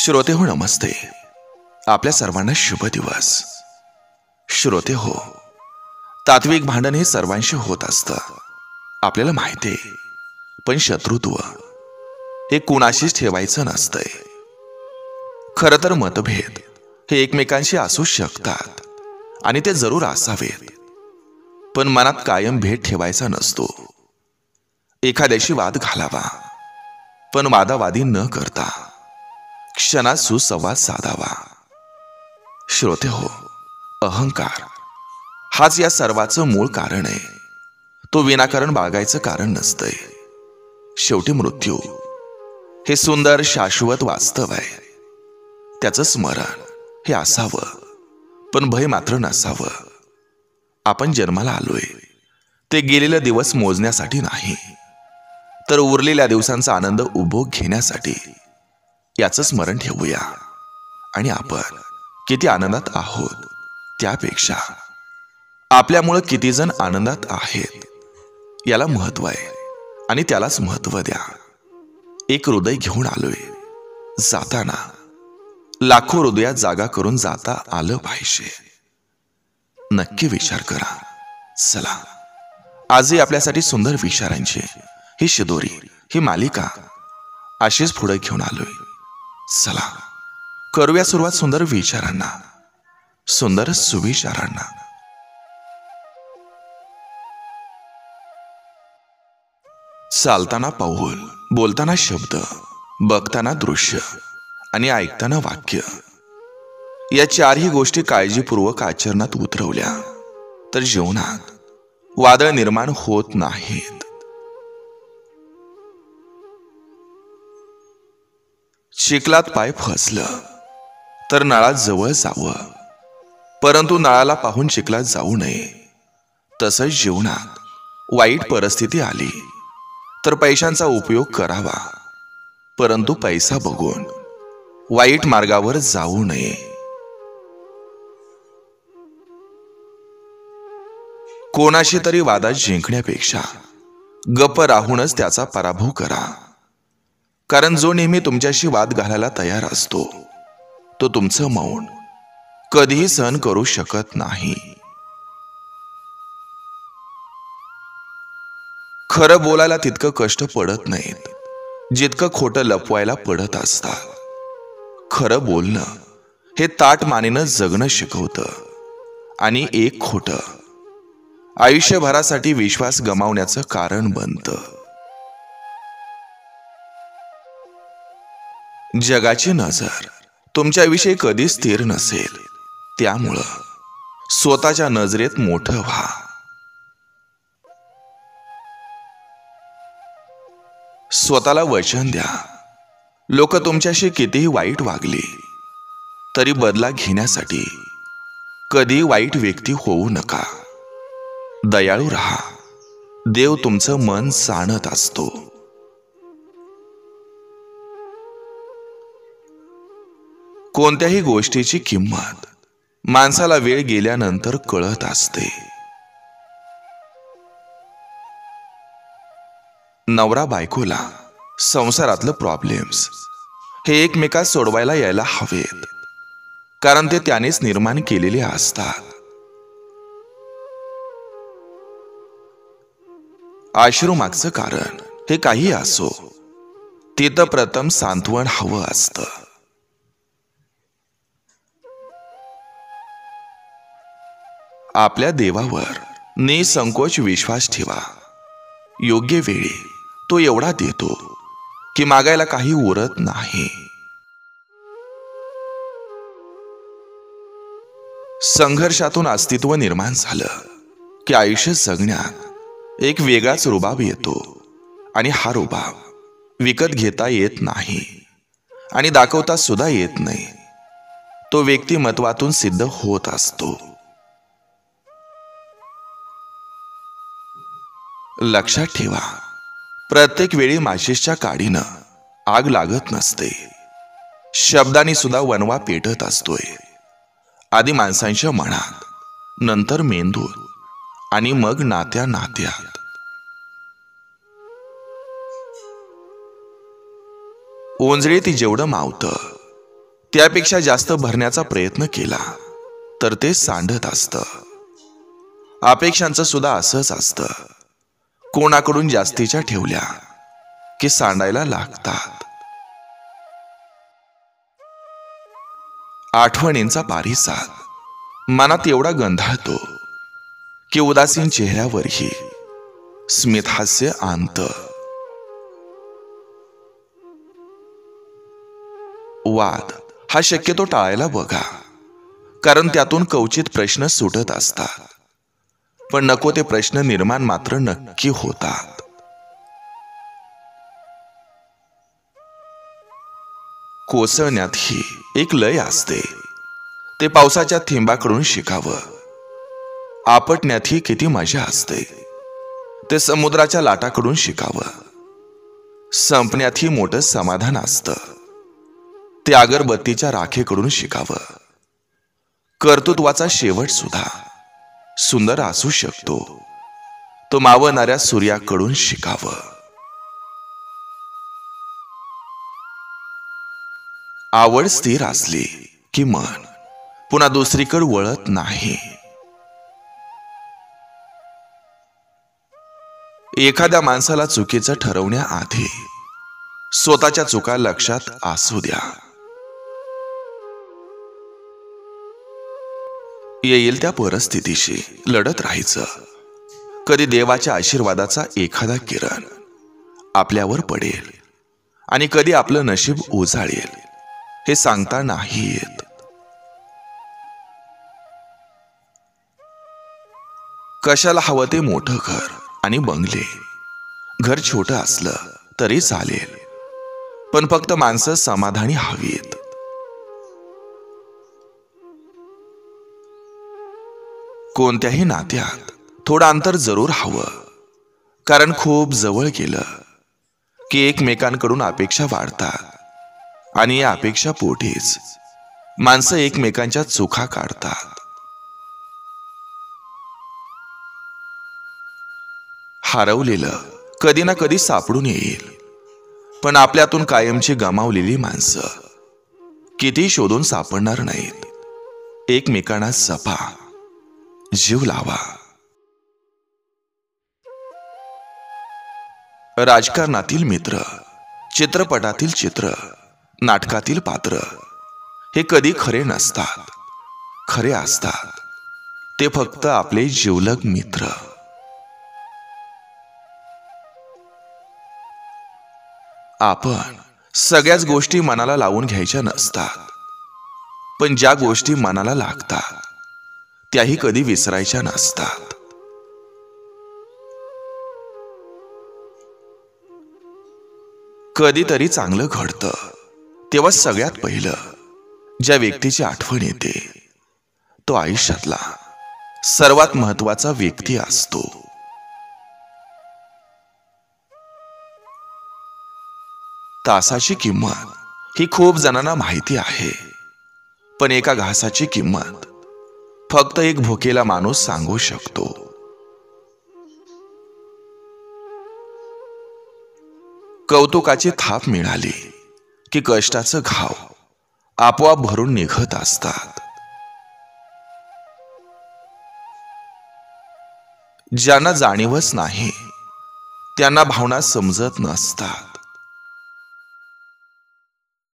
श्रोते हो, नमस्ते. आपल्या सर्वांना शुभ दिवस. श्रोते हो, तात्विक भांडण हे सर्वांशी होत असतं, आपल्याला माहिती आहे. पण शत्रुत्व हे कुणाशीच ठेवायचं नसतंय. खरं तर मतभेद हे एकमेकांशी असू शकतात आणि ते जरूर असावेत, पण मनात कायम भेद ठेवायचा नसतो. एखाद्याशी वाद घालावा, पण वादावादी न करता क्षणात सुसंवाद साधावा. श्रोते हो, अहंकार हाच या सर्वाचं मूळ कारण आहे. तो विनाकारण बाळगायचं कारण नसतंय. शेवटी मृत्यू हे सुंदर शाश्वत वास्तव आहे. त्याचं स्मरण हे असावं, पण भय मात्र नसावं. आपण जन्माला आलोय ते गेलेले दिवस मोजण्यासाठी नाही, तर उरलेल्या दिवसांचा आनंद उपभोग घेण्यासाठी. याचं स्मरण ठेवूया. आणि आपण किती आनंदात आहोत त्यापेक्षा आपल्यामुळे किती जण आनंदात आहेत याला महत्व आहे, आणि त्यालाच महत्व द्या. एक हृदय घेऊन आलोय. जाताना लाखो हृदयात जागा करून जाता आलं पाहिजे. नक्की विचार करा. चला, आजही आपल्यासाठी सुंदर विचारांची ही शिदोरी, ही मालिका अशीच पुढे घेऊन आलोय. चला, करूया सुरुवात सुंदर विचारांना, सुंदर सुविचारांना. चालताना पाऊल, बोलताना शब्द, बघताना दृश्य आणि ऐकताना वाक्य, या चारही गोष्टी काळजीपूर्वक आचरणात उतरवल्या तर जीवनात वादळ निर्माण होत नाहीत. चिखलात पाय फसलं तर नळात जवळ जावं, परंतु नळाला पाहून चिखलात जाऊ नये. तसंच जीवनात वाईट परिस्थिती आली तर पैशांचा उपयोग करावा, परंतु पैसा बघून वाईट मार्गावर जाऊ नये. कोणाशी तरी वादात जिंकण्यापेक्षा गप्प राहूनच त्याचा पराभव करा. कारण जो नेहमी तुमच्याशी वाद घालायला तयार असतो तो तुमचं मौन कधीही सहन करू शकत नाही. खरं बोलायला तितकं कष्ट पडत नाहीत जितकं खोटं लपवायला पडत असतात. खरं बोलणं हे ताठ मानेनं जगणं शिकवतं, आणि एक खोटं आयुष्यभरासाठी विश्वास गमावण्याचं कारण बनतं. जगाची नजर तुमच्याविषयी कधी स्थिर नसेल, त्यामुळं स्वतःच्या नजरेत मोठं व्हा. स्वतःला वचन द्या. लोक तुमच्याशी कितीही वाईट वागली तरी बदला घेण्यासाठी कधी वाईट व्यक्ती होऊ नका. दयाळू राहा. देव तुमचं मन जाणत असतो. कोणत्याही गोष्टीची किंमत माणसाला वेळ गेल्यानंतर कळत असते. नवरा बायकोला संसारातलं प्रॉब्लेम्स हे एकमेकात सोडवायला यायला हवेत, कारण ते त्यानेच निर्माण केलेले असतात. आश्रूमागचं कारण हे काही असो, तिथं प्रथम सांत्वन हवं असतं. आपल्या देवावर निसंकोच विश्वास ठेवा. योग्य वेळी तो एवढा देतो की मागायला काही उरत नाही. संघर्षातून अस्तित्व निर्माण झालं की आयुष्य जगण्यात एक वेगळाच रुबाब येतो, आणि हा रुबाब विकत घेता येत नाही आणि दाखवता सुद्धा येत नाही. तो व्यक्तिमत्वातून सिद्ध होत असतो. लक्षात ठेवा, प्रत्येक वेळी माचिसच्या काडीनं आग लागत नसते. शब्दांनी सुद्धा वणवा पेटत असतोय. आधी माणसांच्या मनात, नंतर मेंदूत, आणि मग नात्या नात्यात. ओंजळीत जेवढं मावतं त्यापेक्षा जास्त भरण्याचा प्रयत्न केला तर ते सांडत असतं. अपेक्षांचं सुद्धा असंच असतं. कोणाकडून जास्तीच्या ठेवल्या की सांडायला लागतात. आठवणींचा पारिसाद मनात एवढा गंधाळतो की उदासीन चेहऱ्यावरही स्मितहास्य आणतं. वाद हा शक्यतो टाळायला बघा, कारण त्यातून कवचित प्रश्न सुटत असतात, पण नको ते प्रश्न निर्माण मात्र नक्की होतात. कोसळण्यातही एक लय असते, ते पावसाच्या थेंबाकडून शिकावं. आपटण्यातही किती मजा असते, ते समुद्राच्या लाटाकडून शिकावं. संपण्यातही मोठं समाधान असतं, ते अगरबत्तीच्या राखेकडून शिकावं. कर्तृत्वाचा शेवट सुद्धा सुंदर असू शकतो, तो मावणाऱ्या सूर्याकडून शिकावं. आवड स्थिर असली की मन पुन्हा दुसरीकडे वळत नाही. एखाद्या माणसाला चुकीचं ठरवण्याआधी स्वतःच्या चुका लक्षात असू द्या. येईल त्या परिस्थितीशी लढत राहायचं. कधी देवाच्या आशीर्वादाचा एखादा किरण आपल्यावर पडेल आणि कधी आपलं नशीब उजाळेल हे सांगता नाही येत. कशाला हवं ते मोठं घर आणि बंगले. घर छोटं असलं तरी चालेल, पण फक्त माणसं समाधानी हवीत. कोणत्याही नात्यात थोडं अंतर जरूर हवं, कारण खूप जवळ गेलं की एकमेकांकडून अपेक्षा वाढतात आणि या अपेक्षा पोटीच माणसं एकमेकांच्या चुका काढतात. हरवलेलं कधी ना कधी सापडून येईल, पण आपल्यातून कायमची गमावलेली माणसं किती शोधून सापडणार नाहीत. एकमेकांना जपा, जीव लावा. राजकारणातील मित्र, चित्रपटातील चित्र, नाटकातील पात्र हे कधी खरे नसतात. खरे असतात ते फक्त आपले जिवलग मित्र. आपण सगळ्याच गोष्टी मनाला लावून घ्यायच्या नसतात, पण ज्या गोष्टी मनाला लागतात त्याही कधी विसरायच्या नसतात. कधीतरी चांगलं घडतं तेव्हा सगळ्यात पहिलं ज्या व्यक्तीची आठवण येते तो आयुष्यातला सर्वात महत्वाचा व्यक्ती असतो. तासाची किंमत ही खूप जणांना माहिती आहे, पण एका घासाची किंमत फक्त एक भुकेला माणूस सांगू शकतो. कौतुकाची थाप मिळाली की कष्टाचं घाव आपोआप भरून निघत असतात. ज्यांना जाणीवच नाही त्यांना भावना समजत नसतात.